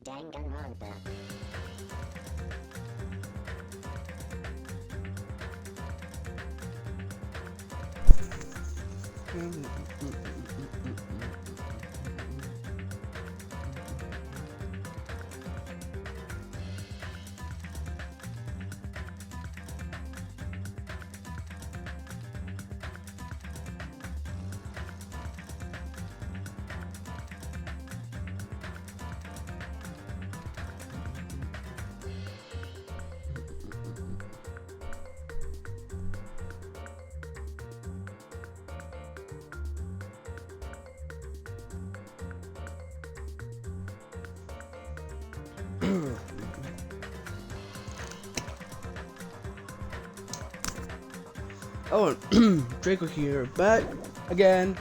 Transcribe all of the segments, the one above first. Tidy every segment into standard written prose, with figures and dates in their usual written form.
Danganronpa. Oh, Draco here, back again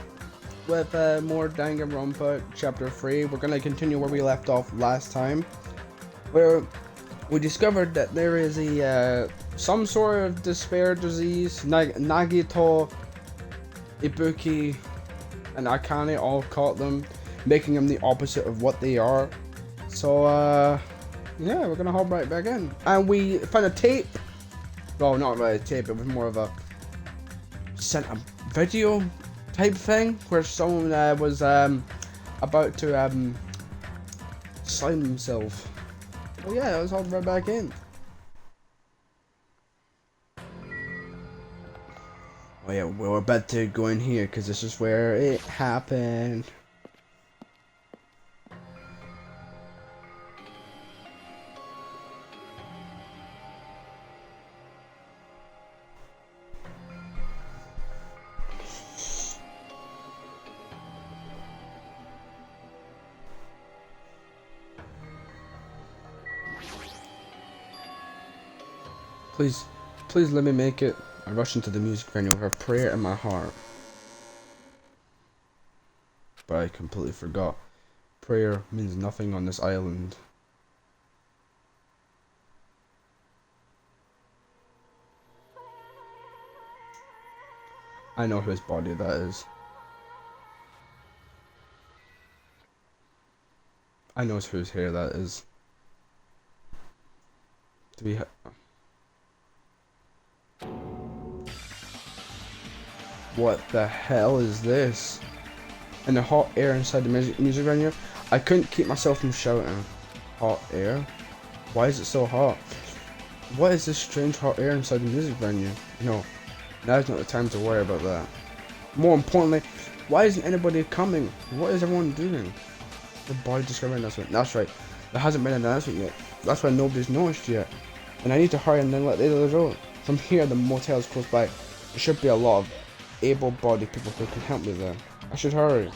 with more Danganronpa Chapter 3. We're gonna continue where we left off last time, where we discovered that there is a some sort of despair disease. Nagito, Ibuki, and Akane all caught them, making them the opposite of what they are. So yeah, we're gonna hop right back in, and we found a tape. Well, not really a tape. It was more of a sent a video type thing where someone was about to slime himself. Oh yeah, I was hopping right back in. Oh yeah, we're about to go in here because this is where it happened. Please let me make it. I rush into the music venue with a prayer in my heart. But I completely forgot. Prayer means nothing on this island. I know whose body that is. I know whose hair that is. Do we What the hell is this? And the hot air inside the music venue. I couldn't keep myself from shouting. Hot air? Why is it so hot? What is this strange hot air inside the music venue? No, now's not the time to worry about that. More importantly, why isn't anybody coming? What is everyone doing? The body discovery announcement. That's right. There hasn't been an announcement yet. That's why nobody's noticed yet. And I need to hurry and then let the others know. From here, the motel is close by. There should be a lot of able-bodied people who can help me there. I should hurry.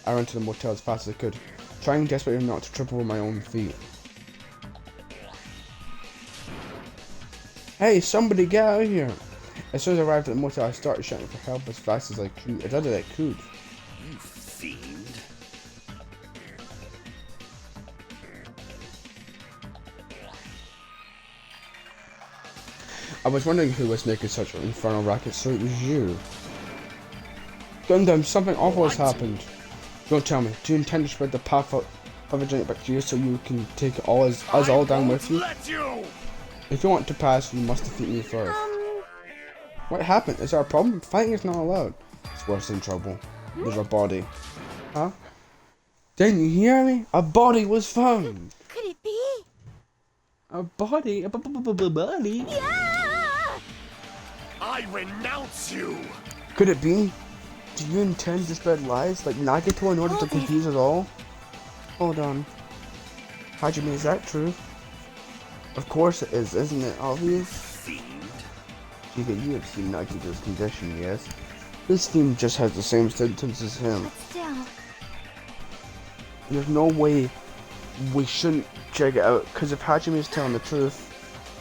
I ran to the motel as fast as I could, trying desperately not to trip over my own feet. Hey, somebody get out of here! As soon as I arrived at the motel, I started shouting for help as fast as I could. You fiend. I was wondering who was making such an infernal racket, so it was you. Gundam, something awful has happened. Don't tell me. Do you intend to spread the pathogenic bacteria so you can take us all down with you? If you want to pass, you must defeat me first. What happened? Is there a problem? Fighting is not allowed. It's worse than trouble. There's a body. Huh? Didn't you hear me? A body was found. Could it be? A body? A body? Yeah! I renounce you. Could it be? Do you intend to spread lies like Nagito in order to confuse us all? Hold on. Hajime, is that true? Of course it is, isn't it obvious? Fiend. Chica, you have seen Nagito's condition, yes? This fiend just has the same symptoms as him. But still... There's no way we shouldn't check it out, because if Hajime is telling the truth,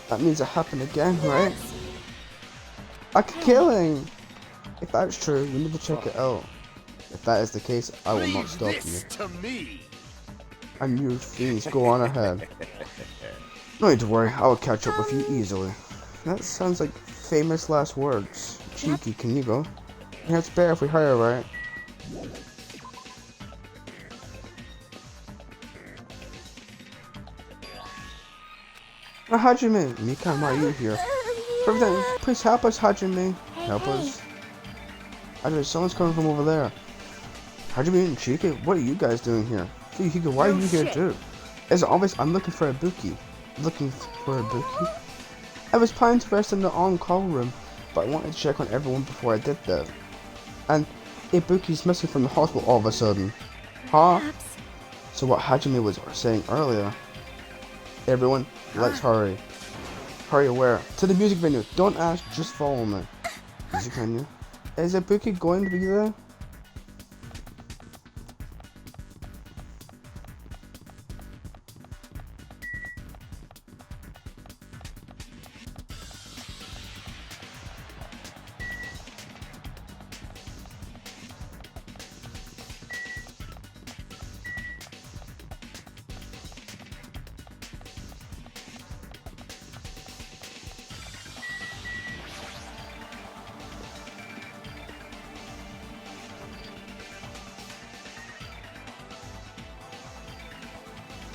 that means it happened again, right? I could kill him! If that's true, we need to check it out. If that is the case, I will not stop you. To me. And you fiends, go on ahead. No need to worry, I will catch up with you easily. That sounds like famous last words. Cheeky, can you go? Yeah, it's better if we hurry, right? Hajime, Mika, why are you here? Everything, please help us, Hajime. Help us. Hajime, someone's coming from over there. Hajime and Chika, what are you guys doing here? Fuyuhiko, why are you here too? It's obvious I'm looking for Ibuki. Looking for Ibuki? I was planning to rest in the on-call room, but I wanted to check on everyone before I did that. And Ibuki's missing from the hospital all of a sudden. Huh? So what Hajime was saying earlier. Everyone, let's hurry. Hurry where? To the music venue. Don't ask, just follow me. Music venue? Is Ibuki going to be there?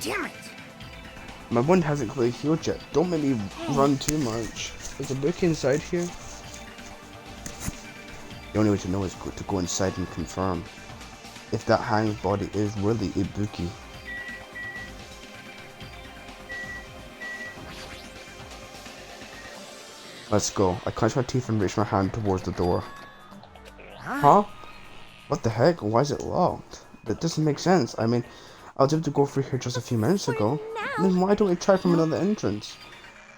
Damn it! My wound hasn't clearly healed yet. Don't make me run too much. Is a book inside here? The only way to know is to go inside and confirm if that hanged body is really Ibuki. Let's go. I clench my teeth and reach my hand towards the door. Huh? What the heck? Why is it locked? That doesn't make sense. I mean, I was able to go through here just a few minutes ago. Then why don't we try from another entrance?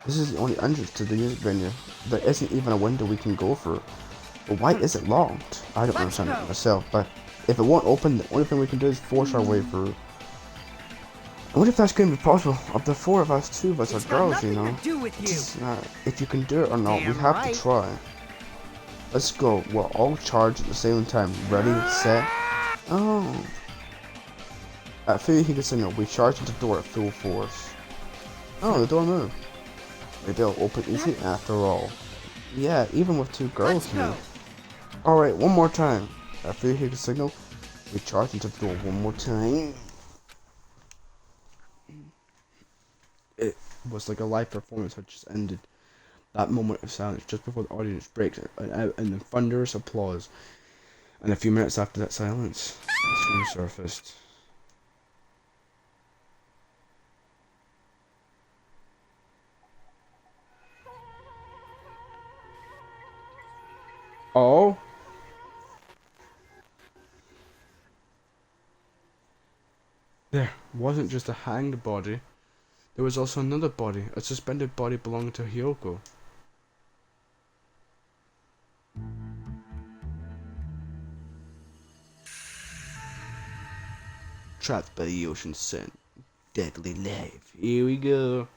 This is the only entrance to the music venue. There isn't even a window we can go through. But why is it locked? I don't understand it myself, but if it won't open, the only thing we can do is force our way through. I wonder if that's going to be possible. Of the four of us, two of us are girls, you know. If you can do it or not, we have to try. Let's go. We'll all charge at the same time. Ready, set. Oh. At Fuyuhiko signal, we charge at the door at full force. Oh, the door moved. Maybe it'll open easily after all. Yeah, even with two girls here. Alright, one more time. At Fuyuhiko signal, we charge into the door one more time. It was like a live performance had just ended. That moment of silence just before the audience breaks and then thunderous applause. And a few minutes after that silence, the screen surfaced. Oh? There wasn't just a hanged body. There was also another body, a suspended body belonging to Hiyoko. Trapped by the ocean sun. Deadly life. Here we go.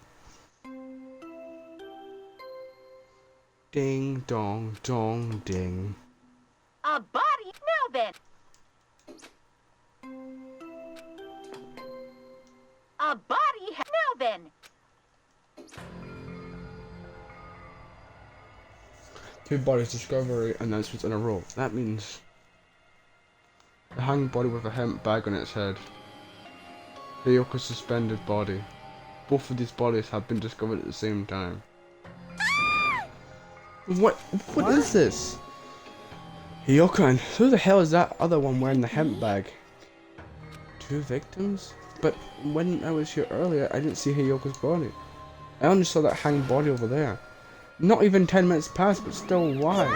Ding dong dong ding. A body? Now then. A body? Now then. Two bodies discovery announcements in a row. That means the hanged body with a hemp bag on its head. Hiyoko's suspended body. Both of these bodies have been discovered at the same time. What is this? Hiyoko, and who the hell is that other one wearing the hemp bag? Two victims? But when I was here earlier, I didn't see Hiyoko's body. I only saw that hanged body over there. Not even 10 minutes passed, but still, why?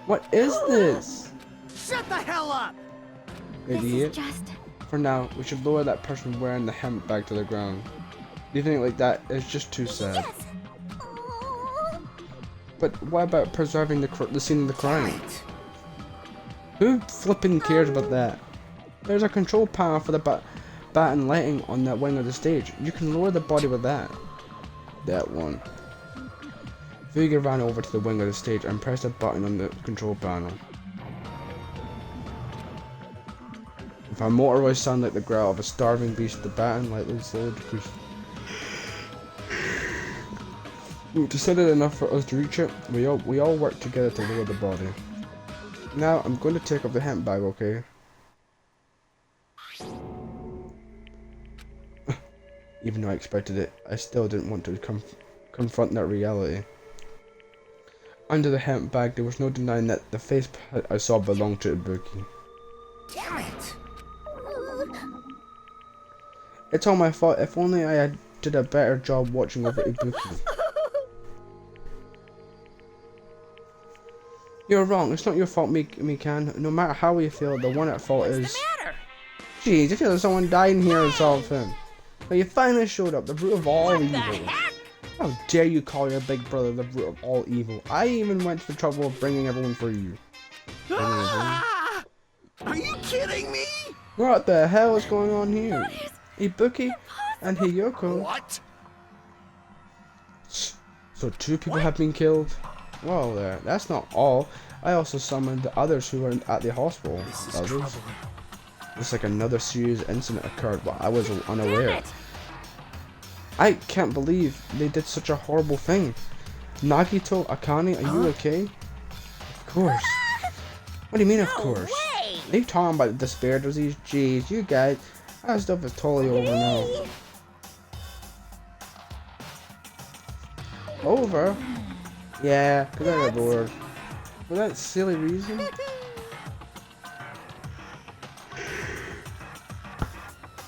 What is this? Shut the hell up! Idiot. For now, we should lower that person wearing the hemp bag to the ground. Leaving it like that is just too sad. But what about preserving the scene of the crime? Who flipping cares about that? There's a control panel for the bat and lighting on that wing of the stage. You can lower the body with that. That one. Fuga ran over to the wing of the stage and pressed a button on the control panel. If our motor voice sounded like the growl of a starving beast, the bat and light would slowly decrease. To set it enough for us to reach it, we all work together to lower the body. Now I'm going to take off the hemp bag, okay? Even though I expected it, I still didn't want to confront that reality. Under the hemp bag, there was no denying that the face I saw belonged to Ibuki. Damn it! It's all my fault. If only I had did a better job watching over Ibuki. You're wrong. It's not your fault, Mikan. No matter how we feel, the one at fault is... What's the matter? Jeez, I feel like someone died in here or something. But you finally showed up, the root of all What evil. the heck? How dare you call your big brother the root of all evil? I even went to the trouble of bringing everyone for you. Ah! Are you kidding me? What the hell is going on here? Ibuki and Hiyoko. What? So 2 people have been killed? Well, that's not all. I also summoned the others who were at the hospital. This is trouble. Looks like another serious incident occurred, but I was Damn unaware. it! I can't believe they did such a horrible thing. Nagito, Akane, are you okay? Of course. What do you mean, of No course? way! Are you talking about the despair disease? Jeez, you guys, that stuff is totally over now. Over? Yeah, because I got bored. For that silly reason?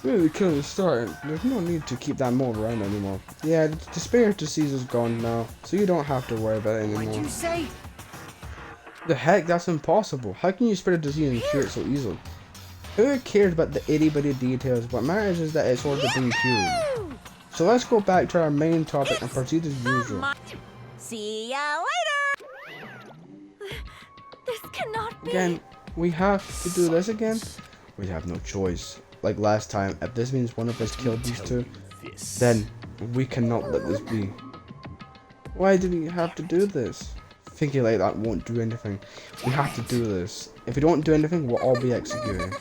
Really, the killing is starting. There's no need to keep that mold around anymore. Yeah, the despair disease is gone now, so you don't have to worry about it What'd anymore. you say? The heck, that's impossible. How can you spread a disease and cure it so easily? Who cares about the itty-bitty details? What matters is that it's already been cured. So let's go back to our main topic and proceed as usual. See ya later! This cannot be. Again, we have to do this again? We have no choice. Like last time, if this means one of us killed these 2, This. then we cannot let this be. Why do we have to do this? Thinking like that won't do anything. We have to do this. If we don't do anything, we'll all be executed.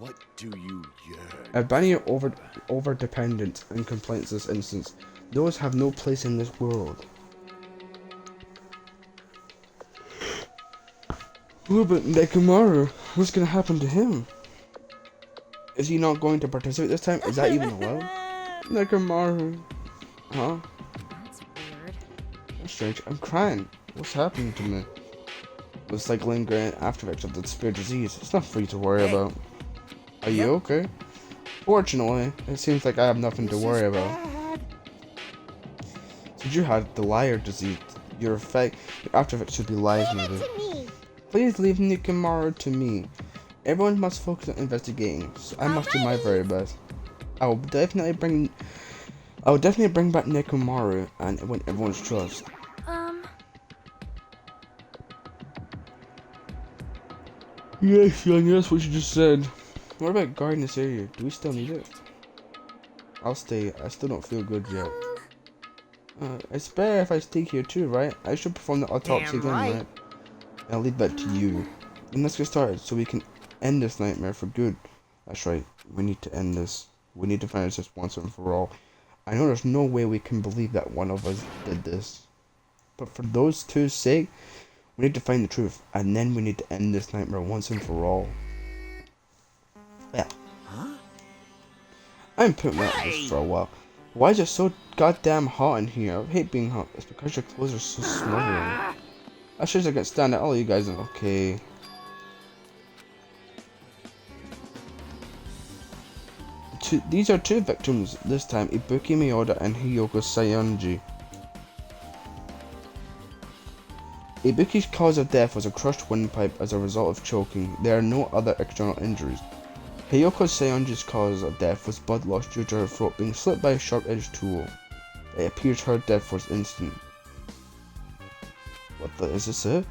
What do you yearn? If banning over dependence and complaints in this instance, those have no place in this world. What about Nekomaru? What's gonna happen to him? Is he not going to participate this time? Is that even allowed? Nekomaru. Huh? That's weird. That's strange. I'm crying. What's happening to me? Looks like lingering after effects of the despair disease. It's not for you to worry about. Are you okay? Fortunately, it seems like I have nothing to worry about. Since you had the liar disease, your after effects should be lies maybe. Please leave Nekomaru to me. Everyone must focus on investigating, so I must do my very best. I will definitely bring back Nekomaru and win everyone's trust. Yes, young, that's what you just said. What about guarding this area? Do we still need it? I'll stay. I still don't feel good yet. It's better if I stay here too, right? I should perform the autopsy again, right? I'll leave that to you. And let's get started so we can end this nightmare for good. That's right. We need to end this. We need to finish this once and for all. I know there's no way we can believe that one of us did this. But for those two's sake, we need to find the truth. And then we need to end this nightmare once and for all. Yeah. I haven't put out this for a while. Why is it so goddamn hot in here? I hate being hot. It's because your clothes are so smothering. I should have got stand at all you guys. Okay. These are 2 victims this time, Ibuki Miyoda and Hiyoko Sayonji. Ibuki's cause of death was a crushed windpipe as a result of choking. There are no other external injuries. Hiyoko Sayonji's cause of death was blood loss due to her throat being slit by a sharp-edged tool. It appears her death was instant. What the, is this it?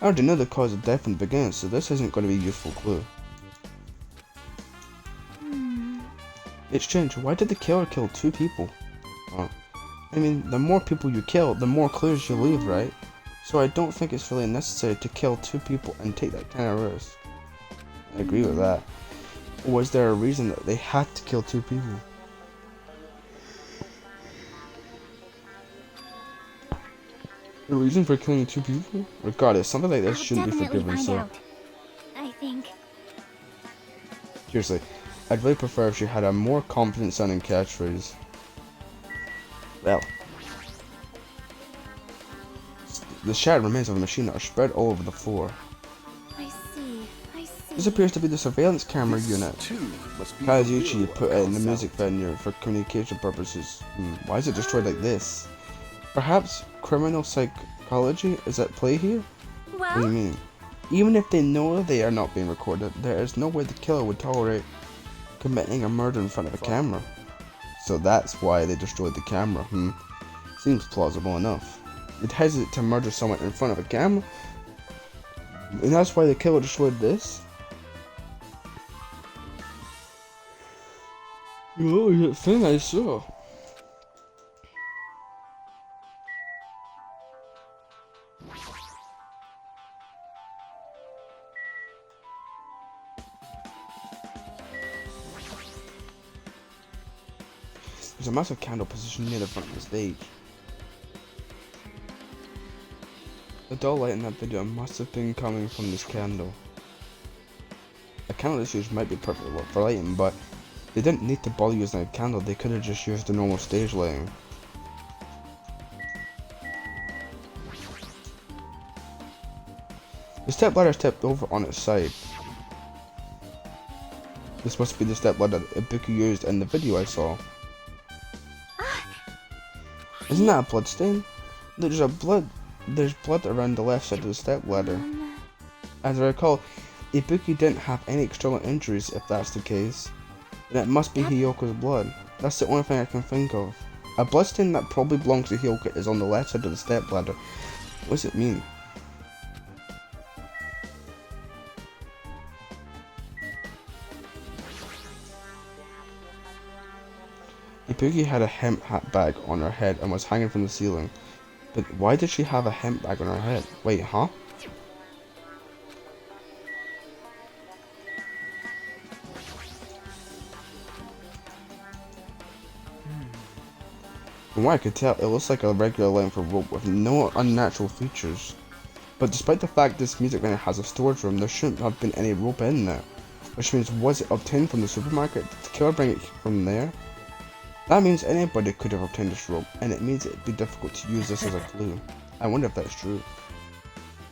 I already know the cause of death from the beginning, so this isn't going to be a useful clue. It's strange, why did the killer kill 2 people? Oh. I mean, the more people you kill, the more clues you leave, right? So I don't think it's really necessary to kill 2 people and take that kind of risk. I agree with that. Or was there a reason that they had to kill 2 people? The reason for killing 2 people? Regardless, something like this shouldn't be forgiven, so... I think. Seriously, I'd really prefer if she had a more confident sounding catchphrase. Well, the shattered remains of a machine are spread all over the floor. I see. I see. This appears to be the surveillance camera This unit. too must be Kazuchi the put it in the music venue for communication purposes. Why is it destroyed like this? Perhaps criminal psychology is at play here? What do you Well, mean? Even if they know they are not being recorded, there is no way the killer would tolerate committing a murder in front of a camera. So that's why they destroyed the camera, Seems plausible enough. You'd hesitate to murder someone in front of a camera? And that's why the killer destroyed this? Oh, that thing I saw. There's a massive candle positioned near the front of the stage. The dull light in that video must have been coming from this candle. A candle this used might be perfect for lighting, but they didn't need to bother using a candle, they could have just used the normal stage lighting. The step ladder is tipped over on its side. This must be the step ladder Ibuki used in the video I saw. Isn't that a blood stain? There's blood around the left side of the step ladder. As I recall, Ibuki didn't have any external injuries if that's the case. Then it must be Hiyoko's blood. That's the only thing I can think of. A bloodstain that probably belongs to Hiyoko is on the left side of the step ladder. What does it mean? Ibuki had a hemp hat bag on her head and was hanging from the ceiling. But why did she have a hemp bag on her head? Wait, huh? From what I could tell, it looks like a regular length of rope with no unnatural features. But despite the fact this music venue has a storage room, there shouldn't have been any rope in there. Which means, was it obtained from the supermarket? Did the killer bring it from there? That means anybody could have obtained this rope, and it means it'd be difficult to use this as a clue. I wonder if that's true.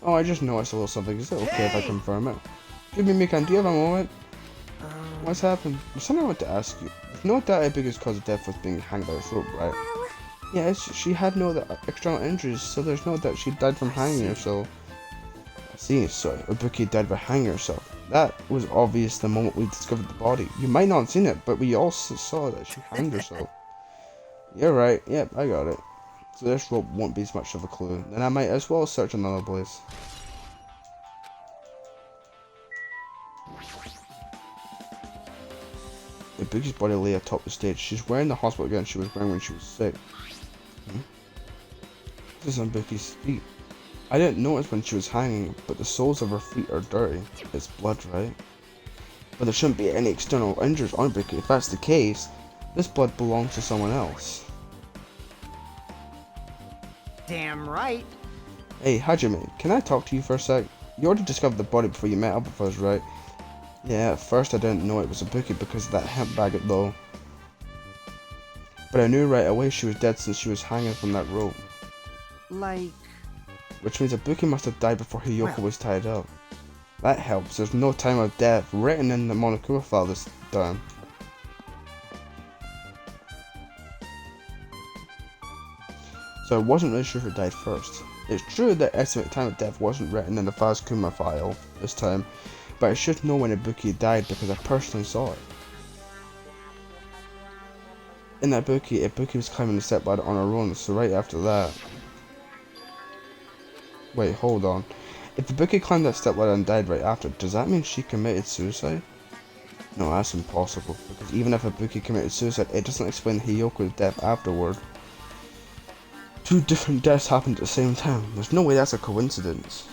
Oh, I just noticed a little something. Is it okay if I confirm it? Give me, Mikan, do you have a moment? What's happened? There's something I want to ask you. There's no doubt a biggest cause of death was being hanged by this rope, right? Yes, she had no external injuries, so there's no doubt she died from hanging herself. I see, so Ibuki died by hanging herself. That was obvious the moment we discovered the body. You might not have seen it, but we also saw that she hanged herself. You're right, yep, I got it. So this rope won't be as much of a clue. Then I might as well search another place. Ibuki's body lay atop the stage. She's wearing the hospital gown she was wearing when she was sick. This is Ibuki's feet. I didn't notice when she was hanging, but the soles of her feet are dirty. It's blood, right? But there shouldn't be any external injuries on Ibuki. If that's the case, this blood belongs to someone else. Damn right. Hey, Hajime, can I talk to you for a sec? You already discovered the body before you met up with us, right? Yeah, at first I didn't know it was Ibuki because of that hemp bag though. But I knew right away she was dead since she was hanging from that rope. Like, Which means Ibuki must have died before Hiyoko was tied up. That helps, there's no time of death written in the Monokuma file this time. So I wasn't really sure who died first. It's true that estimated time of death wasn't written in the Fazukuma file this time, but I should know when Ibuki died because I personally saw it. In that Ibuki was climbing the stepladder on her own, so right after that... Wait, hold on. If Ibuki climbed that stepladder and died right after, does that mean she committed suicide? No, that's impossible, because even if Ibuki committed suicide, it doesn't explain Hiyoko's death afterward. Two different deaths happened at the same time. There's no way that's a coincidence.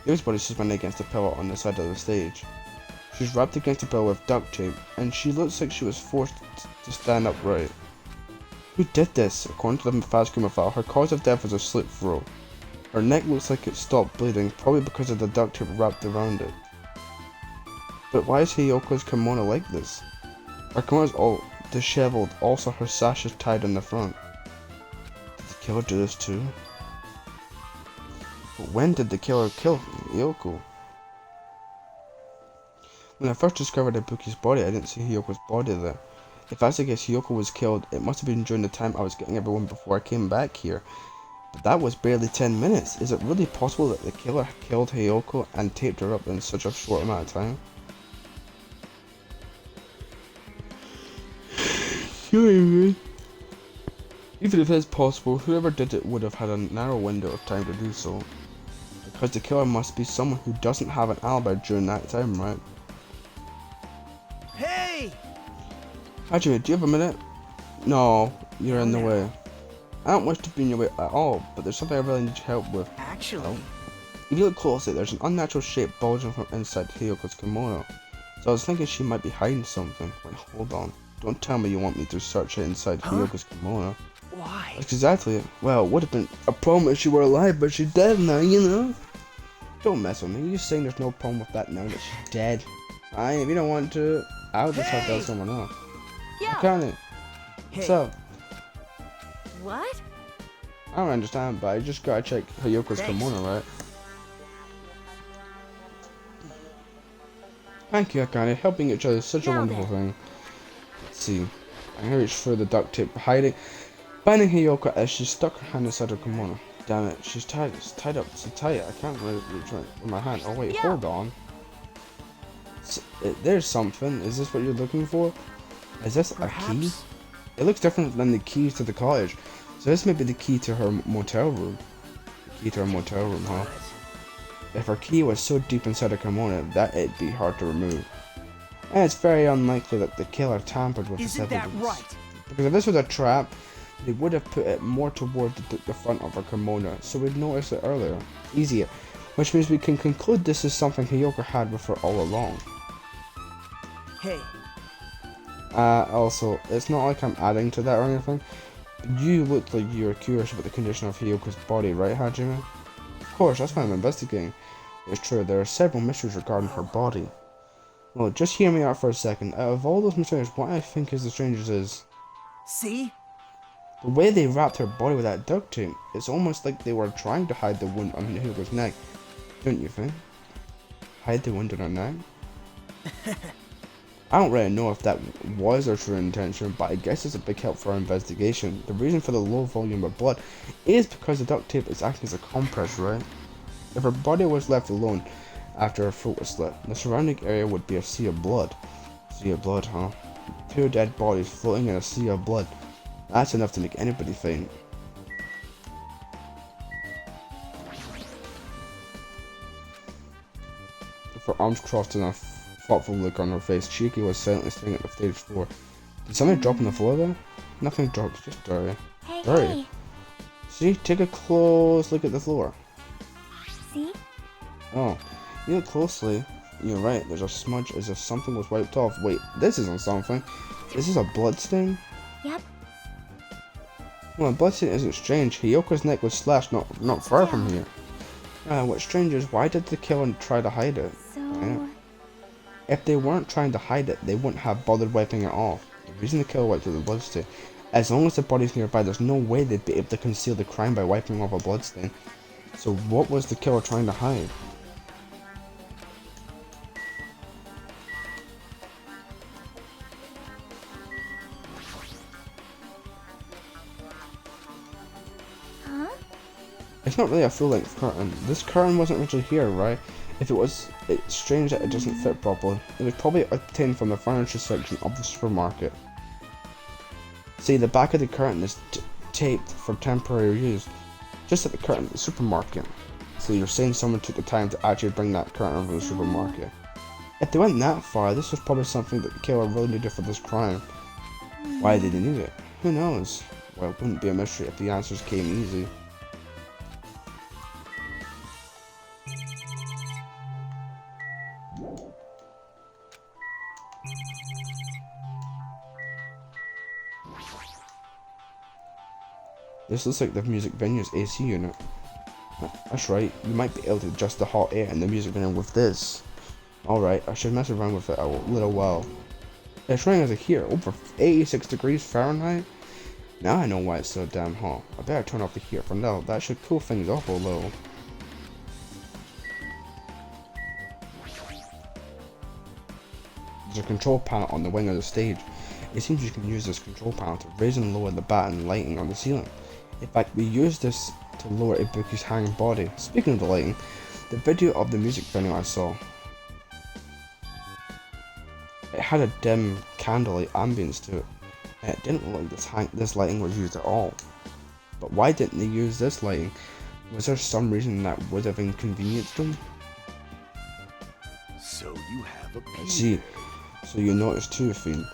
Yo's body is suspended against a pillar on the side of the stage. She's wrapped against the pillar with duct tape, and she looks like she was forced to stand upright. Who did this? According to the Fazukuma file, her cause of death was a slit throat. Her neck looks like it stopped bleeding, probably because of the duct tape wrapped around it. But why is Hiyoko's kimono like this? Her kimono's all disheveled, also her sash is tied in the front. Did the killer do this too? But when did the killer kill Hiyoko? When I first discovered Ibuki's body, I didn't see Hiyoko's body there. If that's the case, Hiyoko was killed, it must have been during the time I was getting everyone before I came back here. But that was barely 10 minutes. Is it really possible that the killer killed Hiyoko and taped her up in such a short amount of time? Even if it's possible, whoever did it would have had a narrow window of time to do so. Because the killer must be someone who doesn't have an alibi during that time, right? Hey! Hajime, do you have a minute? No, you're in the way. I don't wish to be in your way at all, but there's something I really need your help with. Actually, If you look closely, there's an unnatural shape bulging from inside Hiyoko's kimono. So I was thinking she might be hiding something. Wait, hold on. Don't tell me you want me to search it inside Hiyoko's kimono. why? That's exactly it. Well, it would have been a problem if she were alive, but she's dead now, you know? Don't mess with me. You're saying there's no problem with that now that she's dead. Fine, if you don't want to, I'll just have to tell someone else. Yeah. Akane, what's Hey. up? What? I don't understand, but I just gotta check Hiyoko's Thanks. kimono, right? Thank you, Akane. Helping each other is such a Now wonderful then. thing. Let's see. I'm gonna reach for the duct tape, binding Hiyoko as she stuck her hand inside her kimono. Damn it, she's tied. It's tied up so tight. I can't really reach right with my hand. Oh wait, Yeah. hold on. There's something. Is this what you're looking for? Is this a key? Perhaps? It looks different than the keys to the cottage. So this may be the key to her motel room. The key to her motel room, huh? If her key was so deep inside her kimono, that it'd be hard to remove. And it's very unlikely that the killer tampered with this Isn't that evidence. right? Because if this was a trap, they would have put it more toward the front of her kimono, so we'd notice it earlier. Easier. Which means we can conclude this is something Hiyoko had with her all along. Hey, Also, it's not like I'm adding to that or anything. You look like you were curious about the condition of Hiyoko's body, right, Hajime? Of course, that's why I'm investigating. It's true, there are several mysteries regarding her body. Well, just hear me out for a second. Out of all those mysteries, what I think is the strangest is see? the way they wrapped her body with that duct tape. It's almost like they were trying to hide the wound on Hiyoko's neck, don't you think? Hide the wound on her neck? I don't really know if that was their true intention, but I guess it's a big help for our investigation. The reason for the low volume of blood is because the duct tape is acting as a compress, right? If her body was left alone after her throat was slit, the surrounding area would be a sea of blood. Sea of blood, huh? Two dead bodies floating in a sea of blood. That's enough to make anybody faint. With her arms crossed and a thoughtful look on her face, Chiki was silently staring at the stage floor. Did something drop on the floor there? Nothing dropped, just dirt. Hey, Hurry. hey. See, take a close look at the floor. See? Oh, you look closely. You're right, there's a smudge as if something was wiped off. Wait, this isn't something. Is this a bloodstain? Yep. Well, a bloodstain isn't strange. Hiyoko's neck was slashed not far from here. What's strange is why did the killer try to hide it? So, Yeah. If they weren't trying to hide it, they wouldn't have bothered wiping it off. The reason the killer wiped the bloodstain, as long as the body's nearby, there's no way they'd be able to conceal the crime by wiping off a bloodstain. So what was the killer trying to hide? huh? It's not really a full-length curtain. This curtain wasn't originally here, right? If it was, it's strange that it doesn't fit properly. It was probably obtained from the furniture section of the supermarket. See, the back of the curtain is taped for temporary use, just at the curtain at the supermarket. So you're saying someone took the time to actually bring that curtain from the supermarket. If they went that far, this was probably something that the killer really needed for this crime. Why did he need it? Who knows? Well, it wouldn't be a mystery if the answers came easy. This looks like the music venue's AC unit. That's right, you might be able to adjust the hot air and the music in with this. Alright, I should mess around with it a little while. It's running as a heater, over 86 degrees Fahrenheit? Now I know why it's so damn hot. I better turn off the heater for now, that should cool things off a little. There's a control panel on the wing of the stage. It seems you can use this control panel to raise and lower the batten lighting on the ceiling. In fact, we use this to lower Ibuki's hanging body. Speaking of the lighting, the video of the music video I saw, it had a dim candlelight ambience to it, and it didn't look like this lighting was used at all. But why didn't they use this lighting? Was there some reason that would have inconvenienced them? So you have a I beard. see. So you noticed too, Fiend.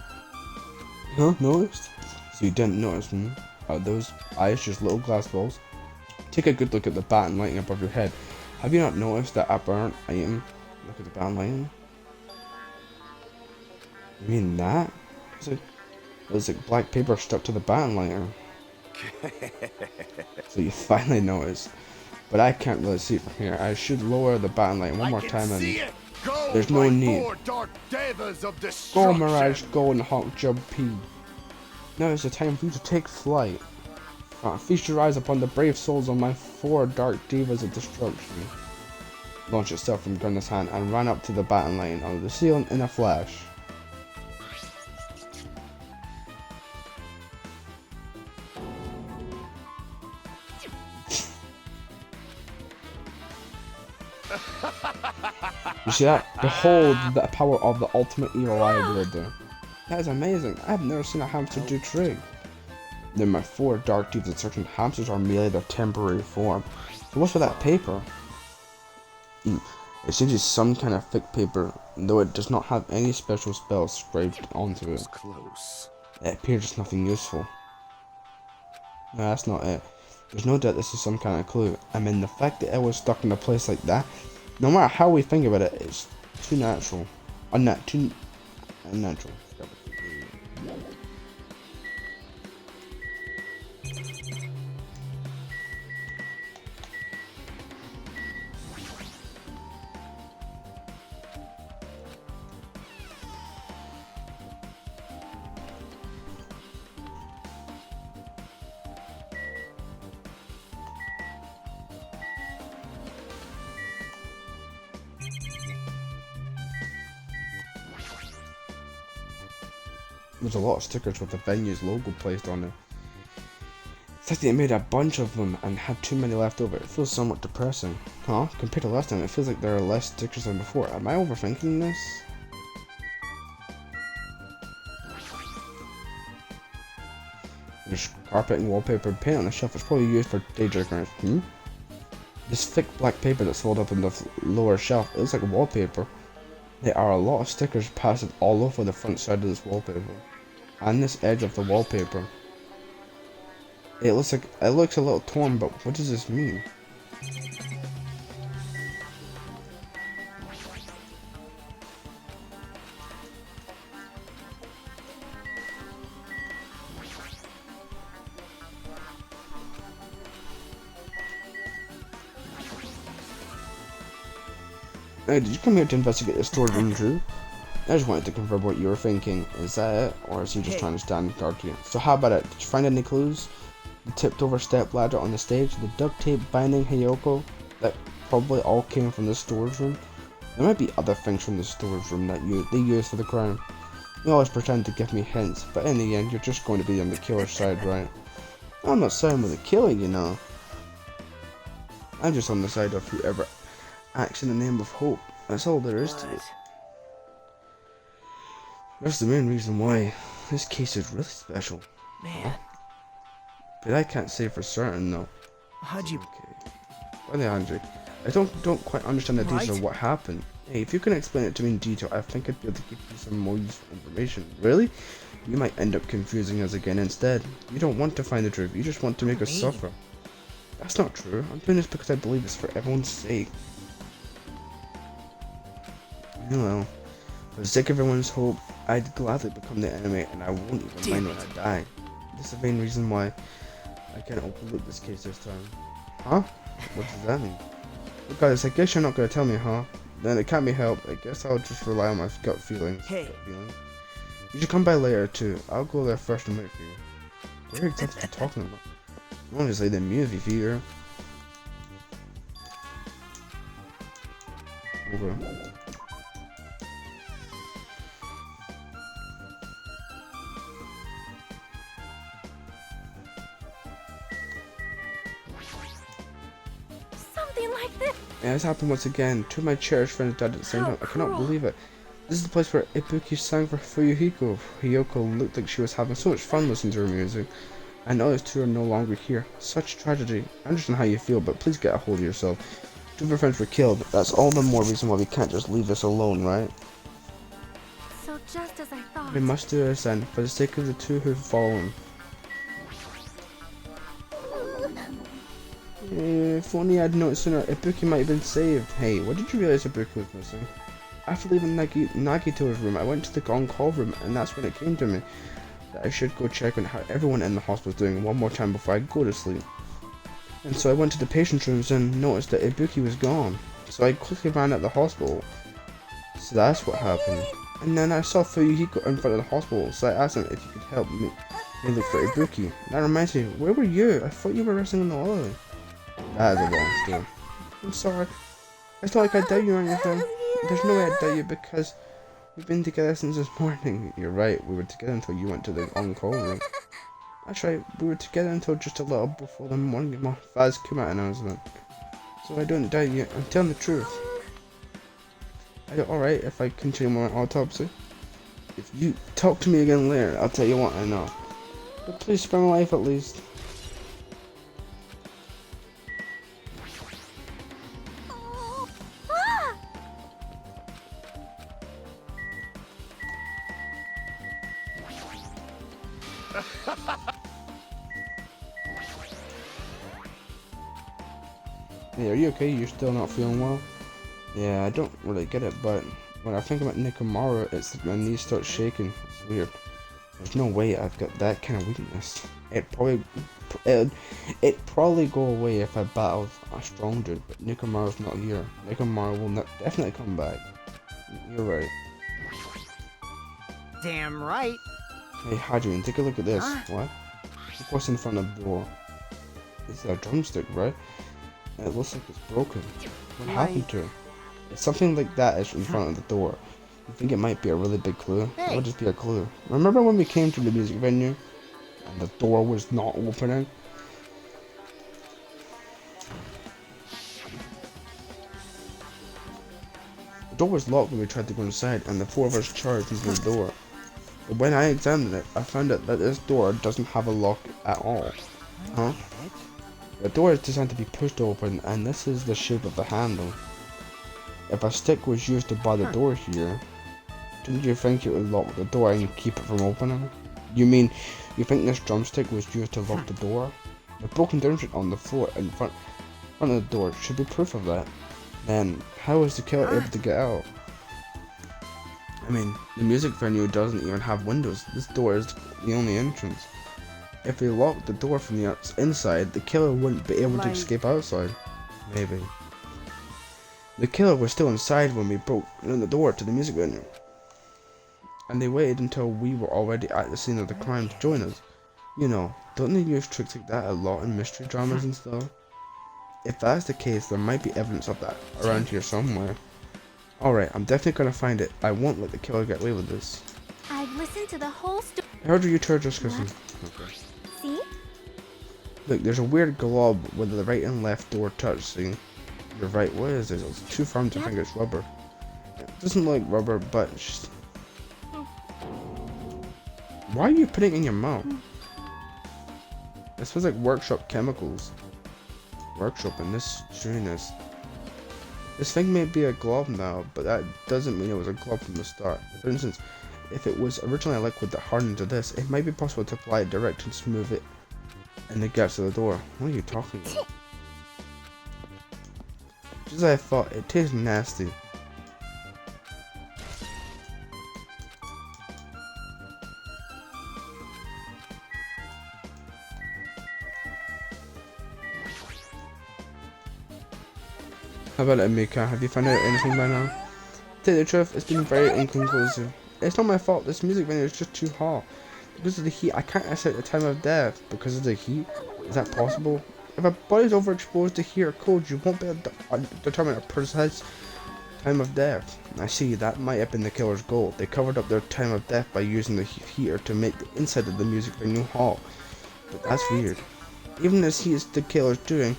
Huh? Noticed? So you didn't notice, Are those eyes just little glass balls? Take a good look at the batten lighting above your head. Have you not noticed that aberrant item? Look at the batten lighting. You mean that? It's like black paper stuck to the batten lighting. So you finally noticed. But I can't really see it from here. I should lower the batten light one more time and there's no need. Go Mirage, go and Hawk Jump P. Now is the time for you to take flight. Feast your eyes upon the brave souls of my 4 dark divas of destruction. Launch itself from Grenda's hand and ran up to the batten line on the ceiling in a flash. You see that? Behold the power of the ultimate evil eye wielder. That is amazing. I've never seen a hamster do trick. Then my 4 dark divas of destruction. Hamsters are merely their temporary form. So what's with that paper? It seems it's some kind of thick paper, though it does not have any special spells scraped onto it. Close. It appears as nothing useful. No, that's not it. There's no doubt this is some kind of clue. I mean, the fact that it was stuck in a place like that, no matter how we think about it, it's too natural. Too unnatural. There's a lot of stickers with the venue's logo placed on it. It's like they made a bunch of them and had too many left over. It feels somewhat depressing. Huh? Compared to last time, it feels like there are less stickers than before. Am I overthinking this? There's carpet and wallpaper paint on the shelf. It's probably used for day decoration. This thick black paper that's rolled up on the lower shelf, it looks like wallpaper. There are a lot of stickers pasted all over the front side of this wallpaper. And this edge of the wallpaper. It looks a little torn, but what does this mean? Hey, did you come here to investigate the storage room too? I just wanted to confirm what you were thinking. Is that it? Or is he just trying to stand guard to you? So how about it? Did you find any clues? The tipped over step ladder on the stage, the duct tape binding Hayoko, that probably all came from the storage room. There might be other things from the storage room that they use for the crime. You always pretend to give me hints, but in the end you're just going to be on the killer's side, right? I'm not siding with the killer, you know. I'm just on the side of whoever acts in the name of hope. That's all there is to it. That's the main reason why this case is really special. Man, But I can't say for certain though. how'd you... Okay. Well, Andre, I don't quite understand the details of what happened. Hey, if you can explain it to me in detail, I think I'd be able to give you some more useful information. Really? You might end up confusing us again instead. You don't want to find the truth, you just want to make us suffer. That's not true. I'm doing this because I believe it's for everyone's sake. Well, for the sake of everyone's hope, I'd gladly become the enemy and I won't even mind when I die. This is the main reason why I can't overlook this case this time. Huh? What does that mean? Look, guys, I guess you're not gonna tell me, huh? Then it can't be helped. I guess I'll just rely on my gut feelings. Hey. Gut feelings. You should come by later, too. I'll go there first and wait for you. What exactly are you talking about? Obviously, the movie theater. Okay. Something like this. And it's happened once again. Two of my cherished friends died at the same How time. I cannot cruel. believe it. This is the place where Ibuki sang for Fuyuhiko. Hyoko looked like she was having so much fun listening to her music. I know those two are no longer here. Such tragedy. I understand how you feel, but please get a hold of yourself. Two of our friends were killed. That's all the more reason why we can't just leave this alone, right? So just as I thought. We must do this then, for the sake of the two who've fallen. If only I'd noticed sooner, Ibuki might have been saved. Hey, what did you realize Ibuki was missing? After leaving Nagito's room, I went to the on-call room, and that's when it came to me that I should go check on how everyone in the hospital is doing one more time before I go to sleep. And so I went to the patient's rooms and noticed that Ibuki was gone. So I quickly ran out the hospital. So that's what happened. And then I saw Fuyuhiko in front of the hospital, so I asked him if he could help me look for Ibuki. That reminds me, where were you? I thought you were resting in the lobby. That is a long story. I'm sorry. It's not like I doubt you or anything. There's no way I doubt you because we've been together since this morning. You're right, we were together until you went to the on-call room. That's right, we were together until just a little before the morning Faz Kuma announcement. So I don't doubt you, I'm telling the truth. Alright if I continue my autopsy? If you talk to me again later, I'll tell you what I know. But please spare my life at least. Ah! Hey, are you okay? You're still not feeling well? Yeah, I don't really get it, but when I think about Nikomara, it's like my knees start shaking. It's weird. There's no way I've got that kind of weakness. It'd probably go away if I battled a strong dude, but Nikomara's not here. Nikomara will definitely come back. You're right. Damn right. Hey, Hadrian, take a look at this. Huh? What? Look what's in front of the door. It's a drumstick, right? And it looks like it's broken. What happened to it? It's something like that is in front of the door. You think it might be a really big clue? Hey. It'll just be a clue. Remember when we came to the music venue and the door was not opening? The door was locked when we tried to go inside, and the four of us charged into the door. But when I examined it, I found out that this door doesn't have a lock at all. Huh? The door is designed to be pushed open, and this is the shape of the handle. If a stick was used to bar the door here, didn't you think it would lock the door and keep it from opening? You mean, you think this drumstick was used to lock the door? The broken drumstick on the floor in front of the door should be proof of that. Then, how was the killer able to get out? I mean, the music venue doesn't even have windows. This door is the only entrance. If they locked the door from the inside, the killer wouldn't be able to escape outside. Maybe. The killer was still inside when we broke in the door to the music venue. And they waited until we were already at the scene of the crime to join us. You know, don't they use tricks like that a lot in mystery dramas and stuff? If that's the case, there might be evidence of that around here somewhere. Alright, I'm definitely gonna find it. I won't let the killer get away with this. I've listened to the whole story. I heard you two are discussing. Okay. See? Look, there's a weird glob where the right and left door touch. See? You're right, what is this? It's too firm to think it's rubber. It doesn't look like rubber, but it's just... Why are you putting it in your mouth? It smells like workshop chemicals. Workshop and this strangeness. This thing may be a glob now, but that doesn't mean it was a glob from the start. For instance, if it was originally a liquid that hardened to this, it might be possible to apply it direct and smooth it in the gaps of the door. What are you talking about? Just as I thought, it tastes nasty. How about it, Mika? Have you found out anything by now? To tell you the truth, it's been very inconclusive. It's not my fault, this music venue is just too hot. Because of the heat, I can't set the time of death. Because of the heat? Is that possible? If a body's overexposed to heat or cold, you won't be able to determine a precise time of death. I see, that might have been the killer's goal. They covered up their time of death by using the heater to make the inside of the music venue hot. But that's weird. Even as he is the killer's doing,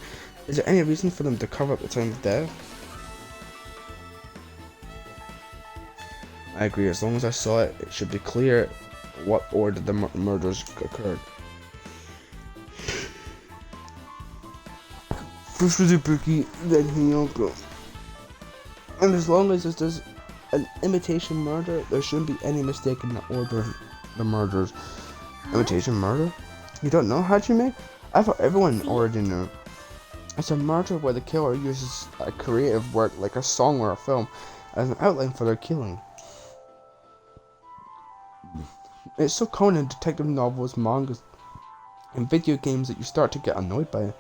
is there any reason for them to cover up the time of death? I agree, as long as I saw it, it should be clear what order the murders occurred. First was Ibuki, then Hiyoko. And as long as this is an imitation murder, there shouldn't be any mistake in the order of the murders. Imitation murder? You don't know, Hajime? I thought everyone already knew. It's a murder where the killer uses a creative work like a song or a film as an outline for their killing. It's so common in detective novels, mangas, and video games that you start to get annoyed by it.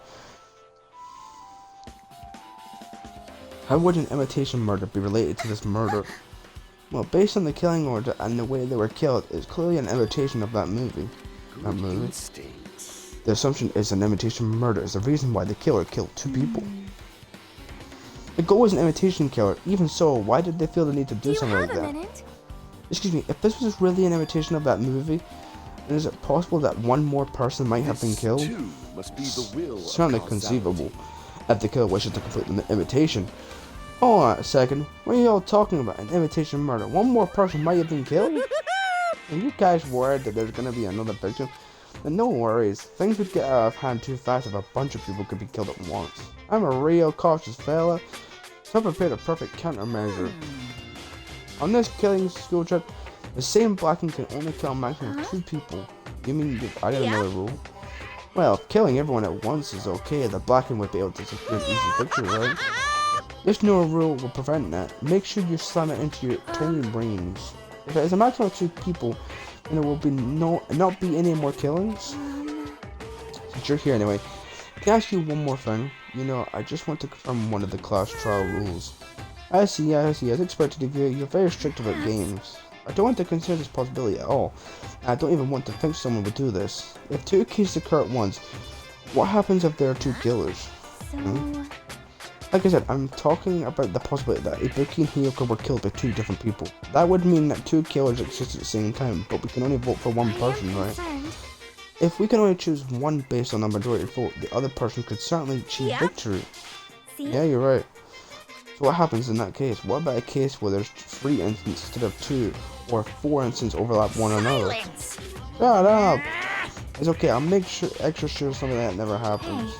How would an imitation murder be related to this murder? Well, based on the killing order and the way they were killed, it's clearly an imitation of that movie. The assumption is an imitation murder is the reason why the killer killed 2 people. The goal was an imitation killer. Even so, why did they feel the need to do something like that? Excuse me, if this was really an imitation of that movie, then is it possible that one more person might have been killed? Certainly conceivable, if the killer wishes to complete the imitation. Hold on a second, what are y'all talking about? An imitation murder? One more person might have been killed? Are you guys worried that there's gonna be another victim? Then no worries, things would get out of hand too fast if a bunch of people could be killed at once. I'm a real cautious fella, so I prepared a perfect countermeasure. On this killing school trip, the same blacking can only kill a maximum of 2 people. You mean I didn't know the rule? Well, if killing everyone at once is okay, the blacking would be able to secure an easy victory, right? This new rule will prevent that. Make sure you slam it into your tiny brains. If it is a maximum of 2 people, then there will be not be any more killings. Since you're here anyway, can I ask you one more thing? You know, I just want to confirm one of the class trial rules. I see, as expected of you, you're very strict about games. I don't want to consider this possibility at all. I don't even want to think someone would do this. If 2 cases occur at once, what happens if there are 2 killers? Like I said, I'm talking about the possibility that Ibuki and Hiyoko were killed by 2 different people. That would mean that 2 killers exist at the same time, but we can only vote for one person, right? If we can only choose one based on the majority vote, the other person could certainly achieve victory. Yeah, you're right. So what happens in that case? What about a case where there's 3 instances instead of 2, or 4 instances overlap one another? Shut up! It's okay, I'll make extra sure something like that never happens.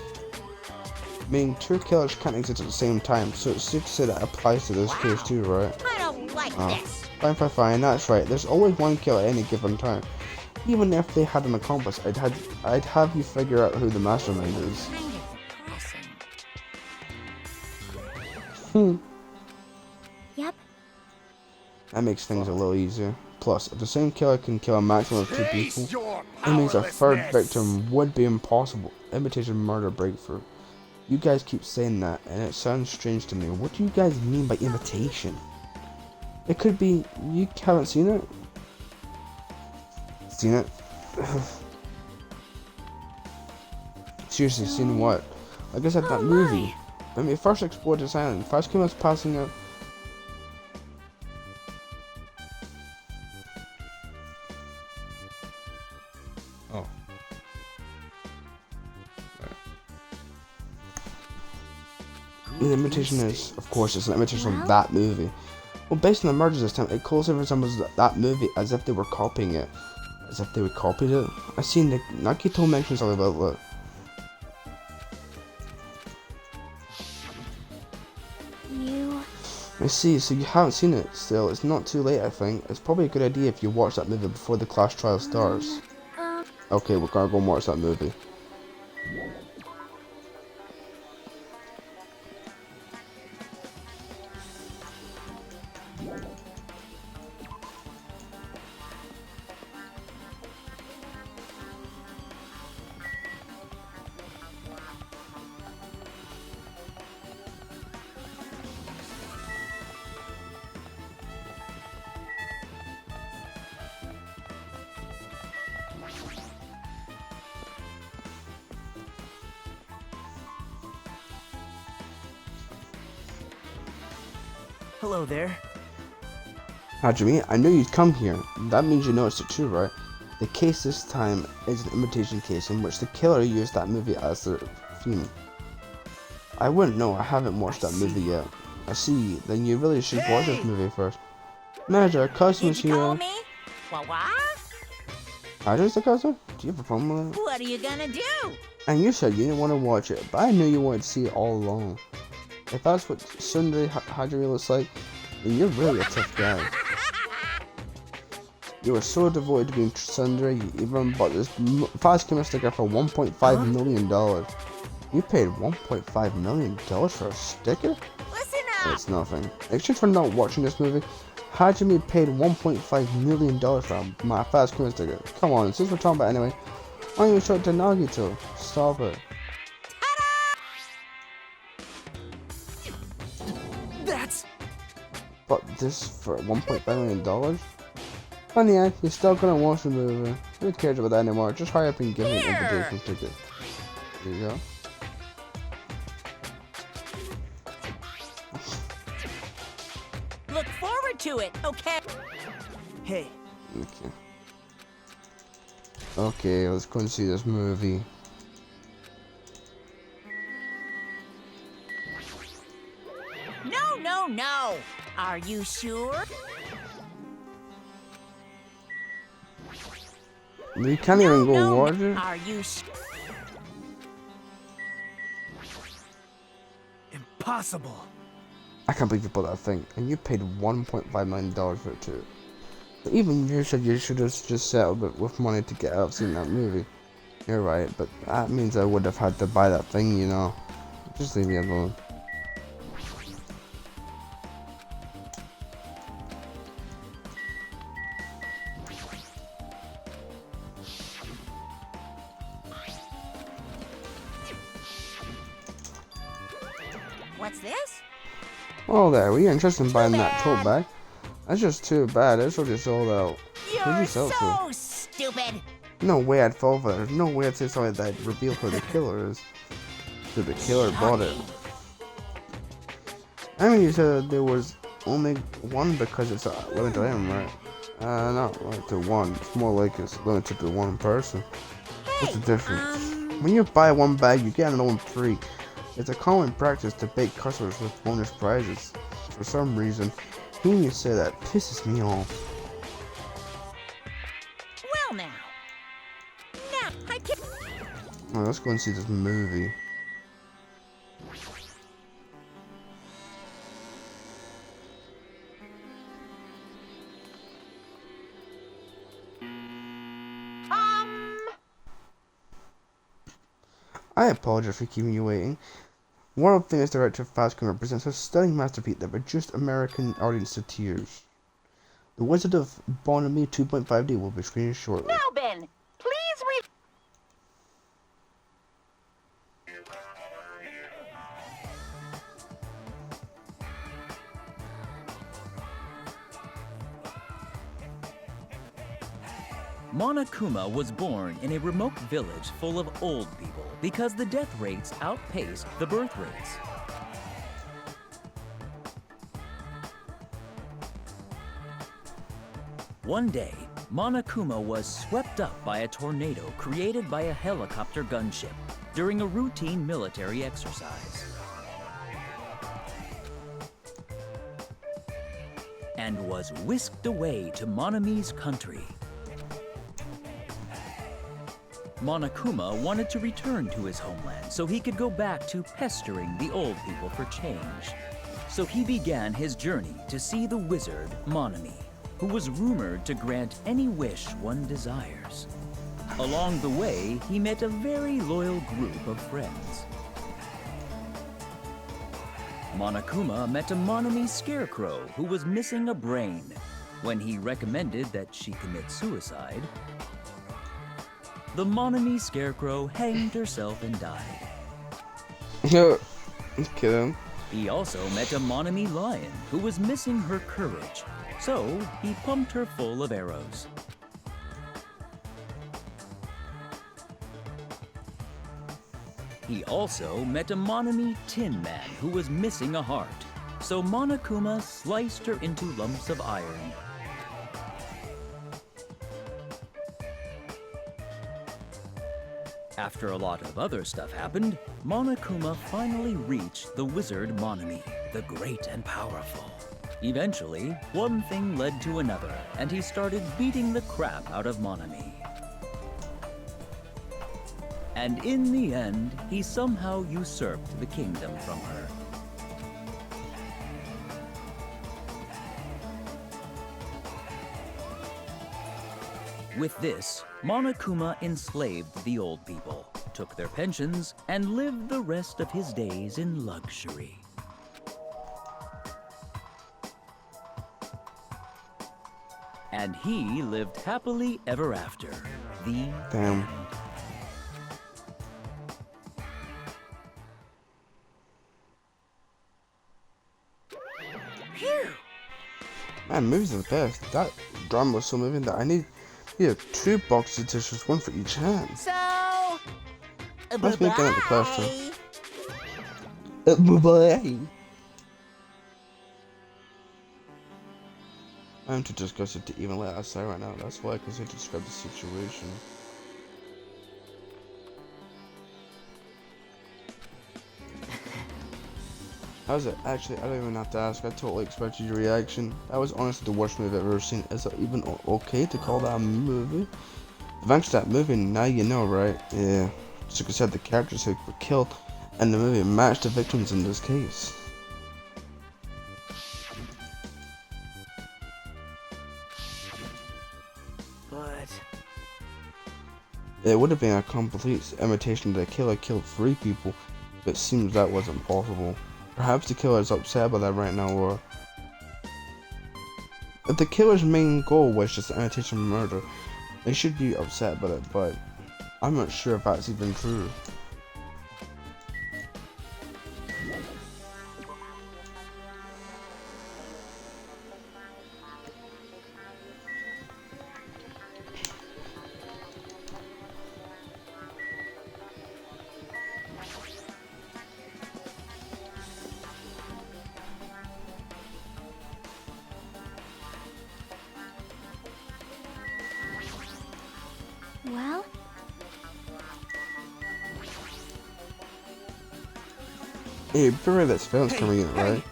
Meaning 2 killers can't exist at the same time, so it's safe to say that applies to this case too, right? I don't like this. Fine, that's right. There's always 1 killer at any given time. Even if they had an accomplice, I'd have you figure out who the mastermind is. Yep. That makes things a little easier. Plus, if the same killer can kill a maximum of 2 people, it means a 3rd victim would be impossible. Imitation murder breakthrough. You guys keep saying that, and it sounds strange to me. What do you guys mean by imitation? It could be you haven't seen it? Seen it? Seriously, seen what? Like I said, that movie. When we first explored this island, first came us passing out. Oh. The imitation is, of course, it's an imitation of that movie. Well, based on the murders this time, it closely resembles that movie as if they were copying it. As if they would copied it. I've seen Nakito mention something about that. I see, so you haven't seen it still. It's not too late, I think. It's probably a good idea if you watch that movie before the class trial starts. Okay, we're gonna go and watch that movie. Hello there. Hajime, I knew you'd come here. That means you noticed it too, right? The case this time is an imitation case in which the killer used that movie as their theme. I wouldn't know, I haven't watched that movie yet. I see, then you really should watch this movie first. Manager, customer's Did you call here. me? What? Manager's the customer? Do you have a problem with it? What are you gonna do? And you said you didn't want to watch it, but I knew you wanted to see it all along. If that's what Sunday Hajime looks like, then you're really a tough guy. You were so devoted to being Sunday, you even bought this fast camera sticker for $1.5 million. You paid $1.5 million for a sticker? Listen up! It's nothing. In exchange for not watching this movie, Hajime paid $1.5 million for my fast camera sticker. Come on, since we're talking about it anyway, why don't you show it to Nagito? Stop it. That's... But this for $1.5 million? But yeah, you're still gonna watch the movie. Who cares about that anymore? Just hurry up and give me an invitation ticket. There you go. Look forward to it, okay? Hey, Okay. Okay, let's go and see this movie. No. Are you sure? We can't even go No. watch it? Are you sure? impossible. I can't believe you bought that thing, and you paid $1.5 million for it too. But even you said you should have just settled it with money to get out of seeing that movie. You're right, but that means I would have had to buy that thing, you know. Just leave me alone. What's this? Oh there, were you interested in buying that tote bag? That's just too bad, it's already sold out. Who'd You're you sell it to? so stupid. No way I'd fall for that. There's no way I'd say something that I'd reveal who the killer is. So the killer bought it. I mean, you said there was only one because it's limited to him, right? Not limited to one. It's more like it's limited to one person. What's the difference? When you buy one bag, you get another one free. It's a common practice to bait customers with bonus prizes. For some reason, hearing you say that pisses me off. Well now. I can't. Alright, let's go and see this movie. I apologize for keeping you waiting. World famous director Fastcom presents a stunning masterpiece that reduced American audience to tears. The Wizard of Bonamy 2.5D will be screening shortly. Now, Ben, please read. Monokuma was born in a remote village full of old people because the death rates outpaced the birth rates. One day, Monokuma was swept up by a tornado created by a helicopter gunship during a routine military exercise. And was whisked away to Monami's country. Monokuma wanted to return to his homeland so he could go back to pestering the old people for change. So he began his journey to see the wizard Monami, who was rumored to grant any wish one desires. Along the way, he met a very loyal group of friends. Monokuma met a Monami scarecrow who was missing a brain. When he recommended that she commit suicide, the Monami scarecrow hanged herself and died. Okay. He also met a Monami lion who was missing her courage, so he pumped her full of arrows. He also met a Monami tin man who was missing a heart, so Monokuma sliced her into lumps of iron. After a lot of other stuff happened, Monokuma finally reached the wizard Monami, the great and powerful. Eventually, one thing led to another, and he started beating the crap out of Monami. And in the end, he somehow usurped the kingdom from her. With this, Monokuma enslaved the old people, took their pensions, and lived the rest of his days in luxury. And he lived happily ever after. The Damn. Phew. Man, movies are the best. That drama was so moving that I need two boxes of tissues, one for each hand. So, Let's make it the question. bye-bye. Bye. I'm too disgusted to even let us say right now. That's why I can say to describe the situation. How's it? Actually, I don't even have to ask. I totally expected your reaction. That was honestly the worst movie I've ever seen. Is it even okay to call that a movie? Thanks to that movie, now you know, right? Yeah. Just like I said, the characters who were killed and the movie matched the victims in this case. But It would have been a complete imitation that the killer killed 3 people, but it seems that wasn't possible. Perhaps the killer is upset by that right now, or if the killer's main goal was just imitation murder, they should be upset about it, but I'm not sure if that's even true. Well, Hey, remember that surveillance camera unit, hey. right?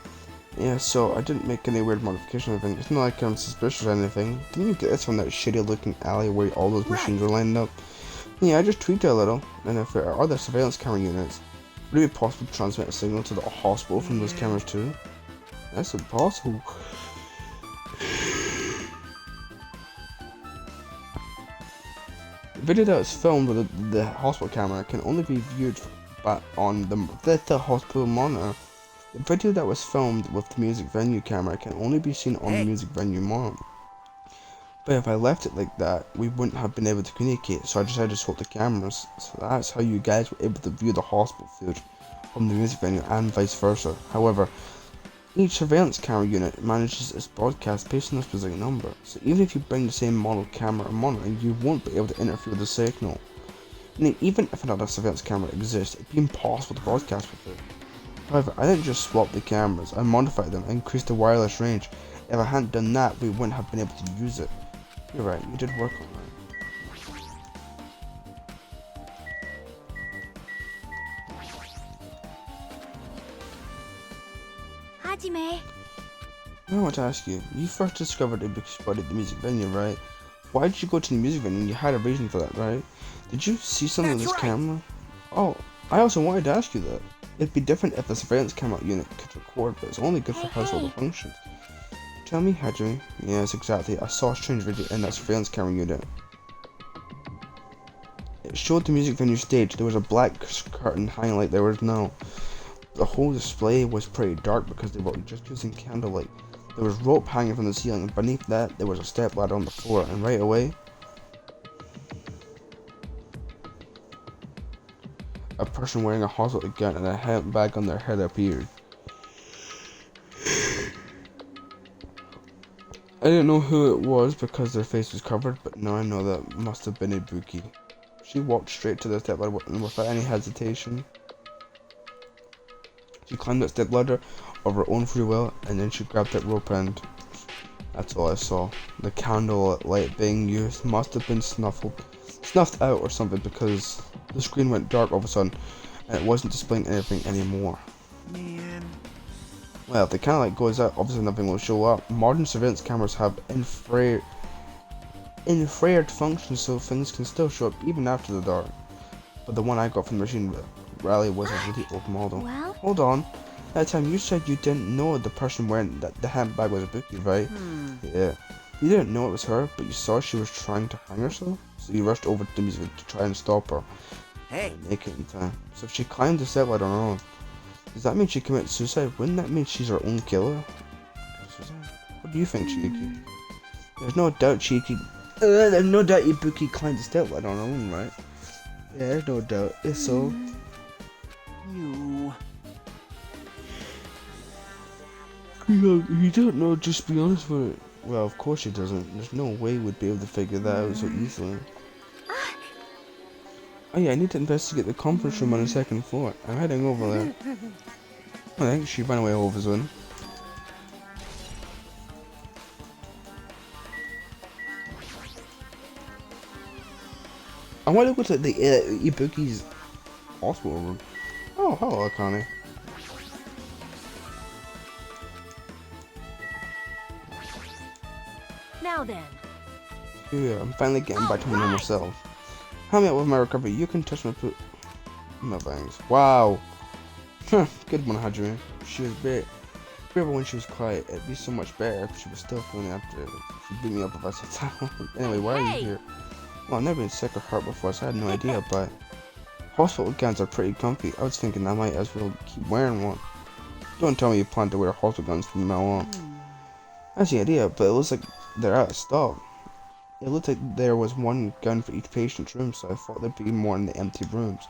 Yeah, so I didn't make any weird modification or anything. It's not like I'm suspicious or anything. Didn't you get this from that shitty looking alley where all those machines are lined up? Yeah, I just tweaked it a little, and if there are other surveillance camera units, would it be possible to transmit a signal to the hospital from those cameras too? That's impossible. The video that was filmed with the hospital camera can only be viewed on the hospital monitor. The video that was filmed with the music venue camera can only be seen on the music venue monitor. But if I left it like that, we wouldn't have been able to communicate, so I decided to swap the cameras. So that's how you guys were able to view the hospital footage from the music venue and vice versa. However, each surveillance camera unit manages its broadcast based on a specific number, so even if you bring the same model camera and monitor, you won't be able to interfere with the signal. And even if another surveillance camera exists, it'd be impossible to broadcast with it. However, I didn't just swap the cameras, I modified them and increased the wireless range. If I hadn't done that, we wouldn't have been able to use it. You're right, you did work on that. Hajime. I want to ask you, you first discovered it because you spotted the music venue, right? Why did you go to the music venue? You had a reason for that, right? Did you see something on That's this right. camera? Oh, I also wanted to ask you that. It'd be different if the surveillance camera unit could record, but it's only good for household functions. Tell me, Hajime. Yes, exactly. I saw a strange video in that surveillance camera unit. It showed the music venue stage. There was a black curtain hanging like there was no. The whole display was pretty dark because they were just using candlelight. There was rope hanging from the ceiling, and beneath that there was a step ladder on the floor, and right away a person wearing a hospital gown and a handbag on their head appeared. I didn't know who it was because their face was covered, but now I know that must have been Ibuki. She walked straight to the step ladder and without any hesitation. She climbed that step ladder of her own free will, and then she grabbed that rope end. That's all I saw. The candle light being used must have been snuffed out or something, because the screen went dark all of a sudden, and it wasn't displaying anything anymore. Man. Well, if the candle light goes out, obviously nothing will show up. Modern surveillance cameras have infrared functions, so things can still show up even after the dark. But the one I got from the machine rally was a really old model. Well? Hold on. That time you said you didn't know the person wearing the handbag was a bookie, right? Yeah. You didn't know it was her, but you saw she was trying to hang herself, so you rushed over to the music to try and stop her. Hey. And make it in time. So if she climbed the step ladder on her own, does that mean she committed suicide? Wouldn't that mean she's her own killer? What do you think, Cheeky? There's no doubt there's no doubt Ibuki climbed the step ladder on her own, right? Yeah, there's no doubt. If so, You. you don't know, just be honest with it. Well, of course he doesn't. There's no way we'd be able to figure that out so easily. Oh yeah, I need to investigate the conference room on the second floor. I'm heading over there. I think she ran away over soon. I want to go to the Ibuki's hospital room. Oh, hello, Akane. Now then. Yeah, I'm finally getting back to my normal self. Help me out with my recovery. You can touch my poop. No thanks. Wow. Huh, good one, Hajime. She was great. Remember when she was quiet? It'd be so much better if she was still feeling after it. She beat me up if I said that. Anyway, why are you here? Well, I've never been sick or hurt before, so I had no idea, but hospital gowns are pretty comfy. I was thinking I might as well keep wearing one. Don't tell me you plan to wear hospital gowns from now on. That's the idea, but it looks like they're out of stock. It looked like there was one gown for each patient's room, so I thought there'd be more in the empty rooms.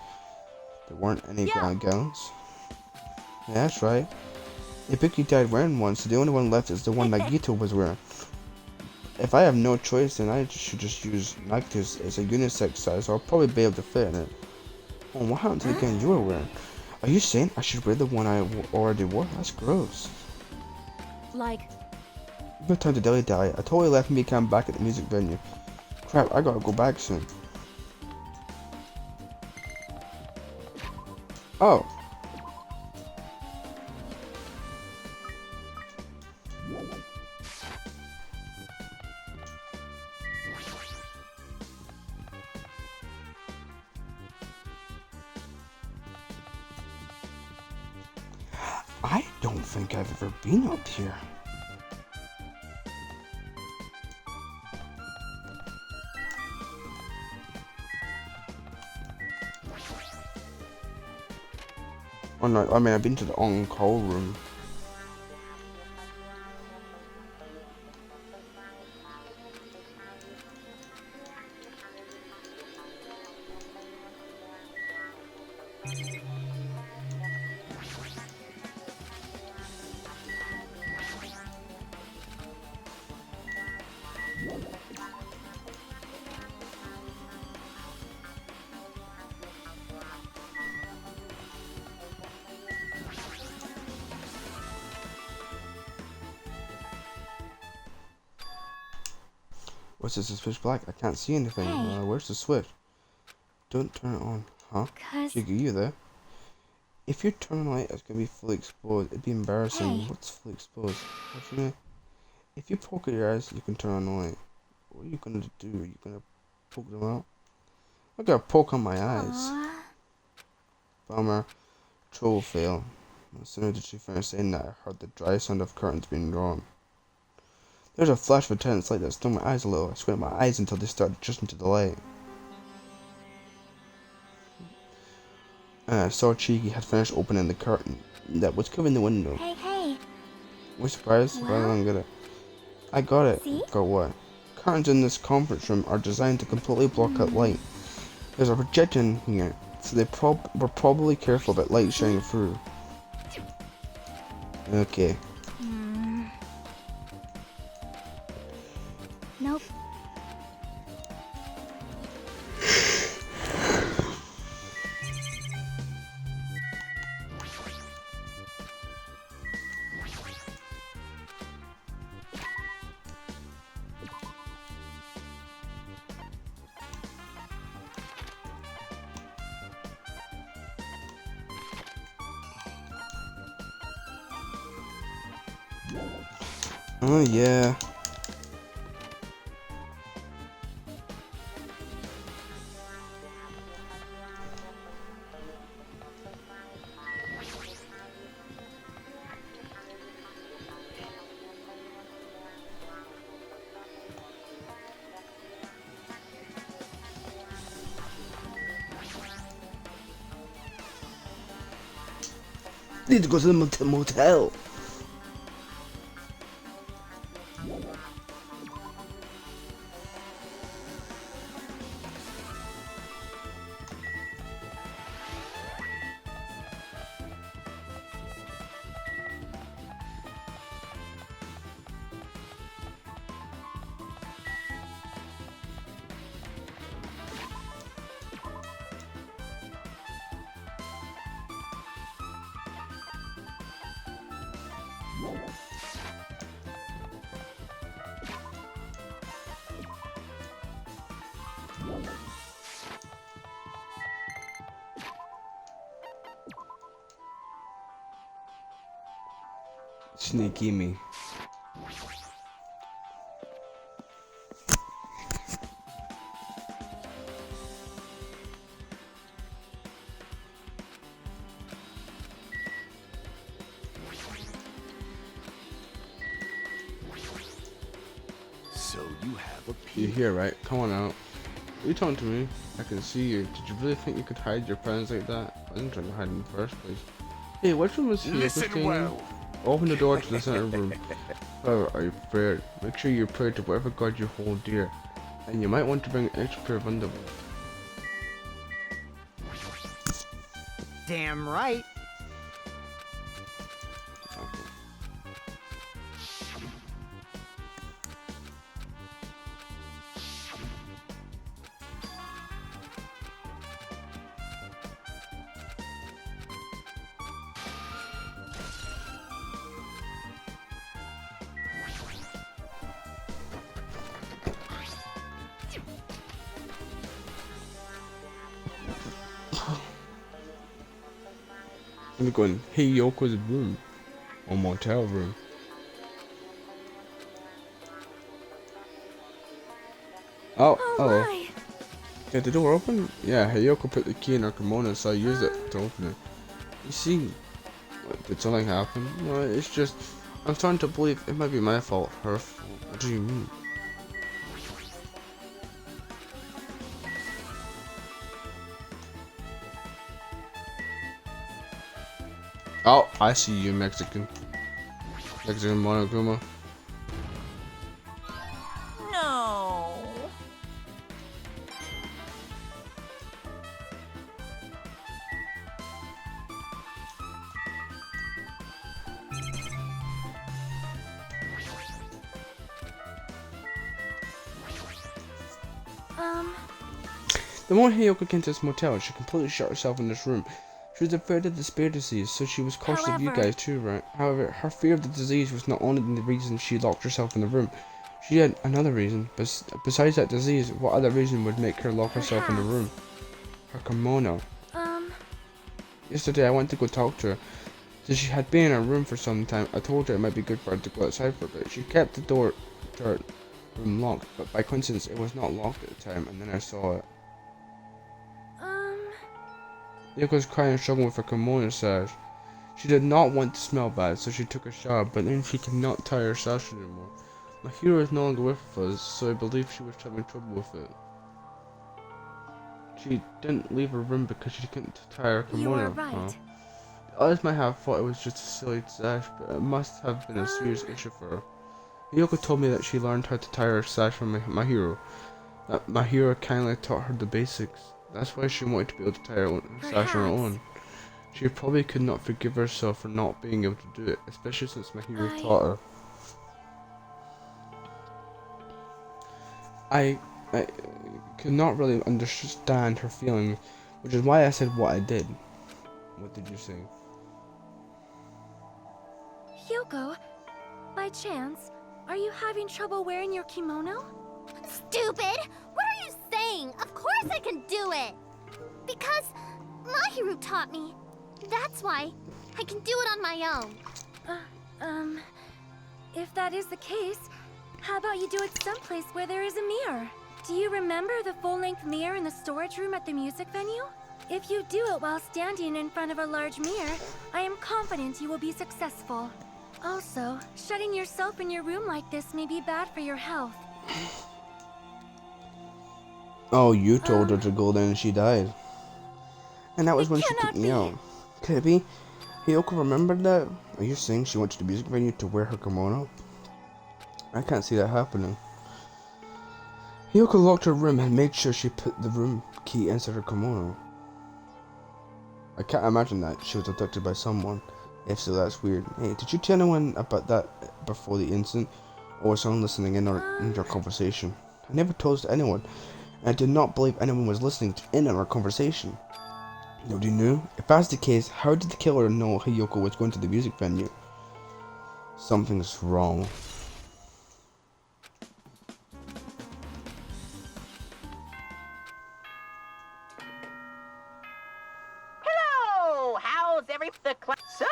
There weren't any gowns. Yeah, that's right. Ibuki died wearing one, so the only one left is the one Nagito was wearing. If I have no choice, then I should just use Nagito's as a unisex size, so I'll probably be able to fit in it. Oh, what happened to the gown you were wearing? Are you saying I should wear the one I already wore? That's gross. Like, No time to dilly-dally. I totally left Mikan back at the music venue. Crap, I gotta go back soon. Oh. I don't think I've ever been up here. Oh no, I mean I've been to the on-call room. What's this? It's pitch black. I can't see anything. Hey. Where's the switch? Don't turn it on. Huh? 'cause Jiggy, you there? If you turn the light, it's gonna be fully exposed. It'd be embarrassing. Hey. What's fully exposed? What you mean? If you poke at your eyes, you can turn on the light. What are you gonna do? Are you gonna poke them out? I got a poke on my eyes. Aw. Bummer. Troll fail. No sooner did she finish saying that, I heard the dry sound of curtains being drawn. There's a flash of intense light that stung my eyes a little. I squinted my eyes until they started adjusting to the light. And I saw Cheeky had finished opening the curtain that was covering the window. Hey, hey. We're surprised? Well, I don't get it. I got it. See? Got what? Curtains in this conference room are designed to completely block out light. There's a projector in here, so they were probably careful about light shining through. Okay. Nope. Oh, yeah. Need to go to the motel. Sneaky me. So you have a You're peek. here, right? Come on out. You talking to me? I can see you. Did you really think you could hide your friends like that? I wasn't trying to hide in the first place. Hey, which room is here? Listen well. Open the door to the center room. However, are you prepared? Make sure you pray to whatever god you hold dear. And you might want to bring an extra pair of underwear. Damn right. I'm going, hey, Yoko's room. Or motel room. Oh, Oh hello. my! Get the door open? Yeah, Hayoko put the key in her kimono, so I used it to open it. You see, did something happen? No, it's just, I'm starting to believe it might be my fault. Her fault. What do you mean? Oh, I see you, Mexican. Mexican Monokuma. No. The more Hayoko came to this motel, she completely shut herself in this room. She was afraid of the spear disease, so she was cautious of you However- guys too, right? However, her fear of the disease was not only the reason she locked herself in the room. She had another reason. Besides that disease, what other reason would make her lock herself in the room? Her kimono. Yesterday I went to go talk to her. Since she had been in her room for some time, I told her it might be good for her to go outside for a bit. She kept the door to her room locked, but by coincidence it was not locked at the time, and then I saw it. Yoko was crying and struggling with her kimono sash. She did not want to smell bad, so she took a shower, but then she could not tie her sash anymore. My hero is no longer with us, so I believe she was having trouble with it. She didn't leave her room because she couldn't tie her kimono. You are right. Huh? Others might have thought it was just a silly sash, but it must have been a serious issue for her. Yoko told me that she learned how to tie her sash from my hero. That my hero kindly taught her the basics. That's why she wanted to be able to tie her own sash on her own. She probably could not forgive herself for not being able to do it, especially since my hero taught her. I could not really understand her feelings, which is why I said what I did. What did you say? Hyoko, by chance, are you having trouble wearing your kimono? Stupid! What are you saying? Of course I can do it! Because Mahiru taught me. That's why I can do it on my own. If that is the case, how about you do it someplace where there is a mirror? Do you remember the full-length mirror in the storage room at the music venue? If you do it while standing in front of a large mirror, I am confident you will be successful. Also, shutting yourself in your room like this may be bad for your health. Oh, you told her to go there and she died. And that was when she took me out. Could it be? Hiyoko remembered that? Are you saying she went to the music venue to wear her kimono? I can't see that happening. Hiyoko locked her room and made sure she put the room key inside her kimono. I can't imagine that she was abducted by someone. If so, that's weird. Hey, did you tell anyone about that before the incident? Or was someone listening in on your conversation? I never told anyone. And I did not believe anyone was listening in on our conversation. Nobody knew? If that's the case, how did the killer know Hiyoko was going to the music venue? Something's wrong. Hello! How's the class? So?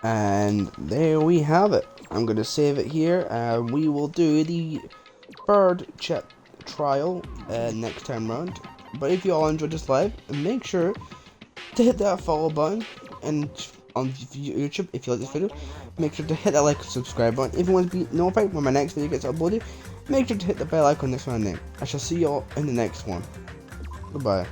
And there we have it. I'm going to save it here, and we will do the third trial next time round. But if you all enjoyed this live, make sure to hit that follow button, and on YouTube, if you like this video, make sure to hit that like and subscribe button. If you want to be notified when my next video gets uploaded, make sure to hit the bell icon next to my name. I shall see you all in the next one. Goodbye.